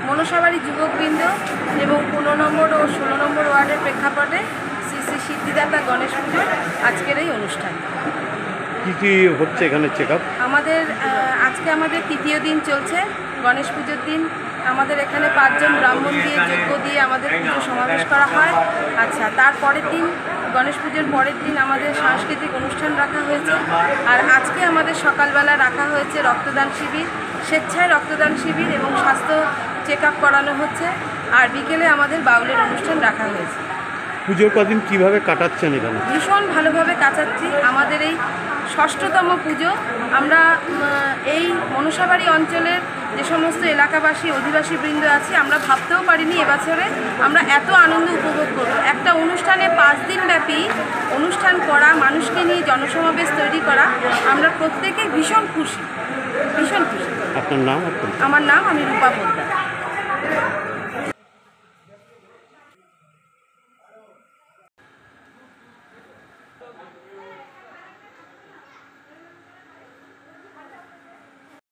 মনসাবাড়ি যুবকবৃন্দ এবং 15 নম্বর ও 16 নম্বর ওয়ার্ডের প্রেক্ষাপটে শ্রী শ্রী সিদ্ধিদাতা গণেশ পুজোর আজকের এই অনুষ্ঠান। কী কী হচ্ছে এখানে চেক আপ? আজকে আমাদের তৃতীয় দিন চলছে। গণেশ পুজোর দিন আমাদের এখানে 5 জন ব্রাহ্মণ দিয়ে যজ্ঞ দিয়ে আমাদের পুজো সমাবেশ করা হয়। আচ্ছা, তার পরের দিন গণেশ পুজোর পরের দিন আমাদের সাংস্কৃতিক অনুষ্ঠান রাখা হয়েছে। আর আজকে আমাদের সকালবেলা রাখা হয়েছে রক্তদান শিবির, স্বেচ্ছায় রক্তদান শিবির এবং স্বাস্থ্য চেক আপ করানো হচ্ছে। আর বিকেলে আমাদের বাউলের অনুষ্ঠান রাখা হয়েছে। পুজোর কদিন কীভাবে কাটাচ্ছেন এখানে? ভীষণ ভালোভাবে কাটাচ্ছি। আমাদের এই 6ষ্ঠতম পুজো। আমরা এই মনসাবাড়ি অঞ্চলের যে সমস্ত এলাকাবাসী অধিবাসী বৃন্দ আছি, আমরা ভাবতেও পারিনি এবছরে আমরা এত আনন্দ উপভোগ করব। একটা অনুষ্ঠানে 5 দিন ব্যাপী অনুষ্ঠান করা, মানুষকে নিয়ে জনসমাবেশ তৈরি করা, আমরা প্রত্যেকে ভীষণ খুশি। আপনার নাম? আমার নাম, আমি রূপা পোদ্দার।